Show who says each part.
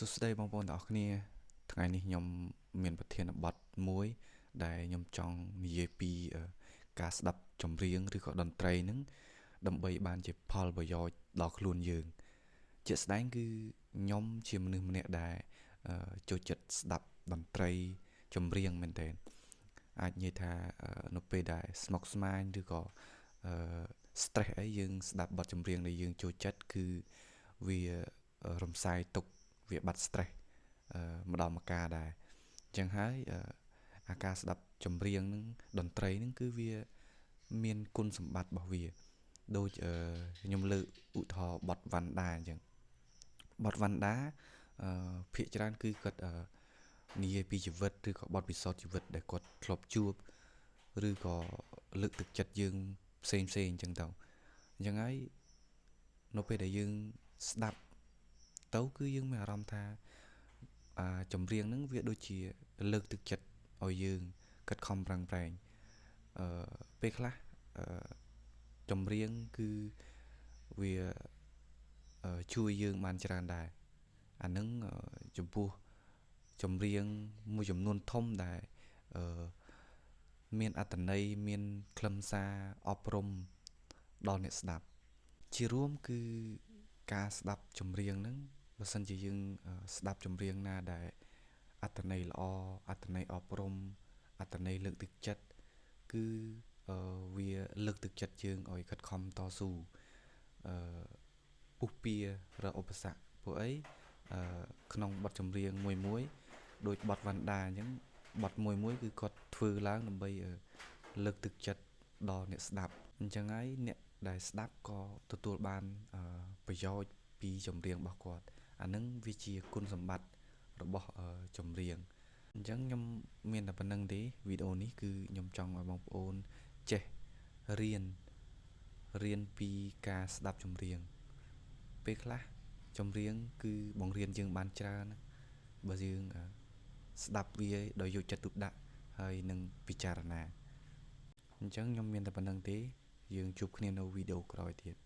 Speaker 1: សួស្តីបងប្អូនទាំងអស់គ្នាថ្ងៃនេះខ្ញុំមានប្រធានបទមួយដែលខ្ញុំចង់និយាយពីការស្ដាប់ចម្រៀងឬក៏តន្ត្រីហ្នឹងដើម្បីបានជាផលប្រយោជន៍ដល់ខ្លួនយើងជាក់ស្ដែងគឺខ្ញុំជាមនុស្សម្នាក់ដែលចូលចិត្តស្ដាប់តន្ត្រីចម្រៀងមែនទែនអាចនិយាយថានៅពេលដែលស្មុគស្មាញឬក៏stress អីយើងស្ដាប់បទចម្រៀងដែលយើងចូលចិត្តគឺវារំសាយទុក្ខវាបាត់ stress ម្ដងម្កាលដែរអញ្ចឹងហើយអាការស្ដាប់ចម្រៀងហ្នឹងតន្ត្រីហ្នឹងគឺវាមានគុណសម្បត្តិរបស់វាដូចខ្ញុំលើកឧទាហរណ៍បទវណ្ណដាអញ្ចឹងបទវណ្ណដាភាគច្រើនគឺគាត់និយាយពីជីវិតឬក៏បទពិសោធន៍ជីវិតដែលគាត់ធ្លាប់ជួបឬក៏លើកទឹកចិត្តយើងផ្សេងអញ្ចឹងទៅអញ្ចឹងហើយនៅពេលដែលយើងស្ដាប់ទៅគឺយើងមានអារម្មណ៍ថាចម្រៀងហ្នឹងវាដូចជាលើកទឹកចិត្តឲ្យយើងខិតខំប្រឹងប្រែងពេលខ្លះចម្រៀងគឺវាជួយយើងបានច្រើនដែរអាហ្នឹងចំពោះចម្រៀងមួយចំនួនធំដែលមានអត្ថន័យមានខ្លឹមសារអប់រំដល់អ្នកស្ដាប់ជារួមគឺការស្ដាប់ចម្រៀងហ្នឹងបើសិនជាយើងស្ដាប់ចម្រៀងណាដែលអត្ថន័យល្អអត្ថន័យអប់រំអត្ថន័យលើកទឹកចិត្តគឺវាលើកទឹកចិត្តយើងឲ្យខិតខំតស៊ូពុះពៀរកឧបសគ្គពួកអីក្នុងបទចម្រៀងមួយដូចបទវណ្ណដាអញ្ចឹងបទមួយគឺគាត់ធ្វើឡើងដើម្បីលើកទឹកចិត្តដល់អ្នកស្ដាប់អញ្ចឹងហើយអ្នកដែលស្ដាប់ក៏ទទួលបានប្រយោជន៍ពីចម្រៀងរបស់គាត់អានឹងវាជាគុណសម្បត្តិរបស់ចម្រៀងអញ្ចឹងខ្ញុំមានតែប៉ុណ្្នឹងទេវីដេអូនេះគឺខ្ញុំចង់ឲ្យបងប្អូនចេះរៀនពីការស្ដាប់ចម្រៀងពេលខ្លះចម្រៀងគឺបង្រៀនយើងបានច្រើនបើយើងស្ដាប់វាដោយយកចិត្តទុកដាក់ហើយនឹងពិចារណាអញ្ចឹងខ្ញុំមានតែប៉ុណ្្នឹងទេយើងជួបគ្នានៅវីដេអូក្រោយទៀត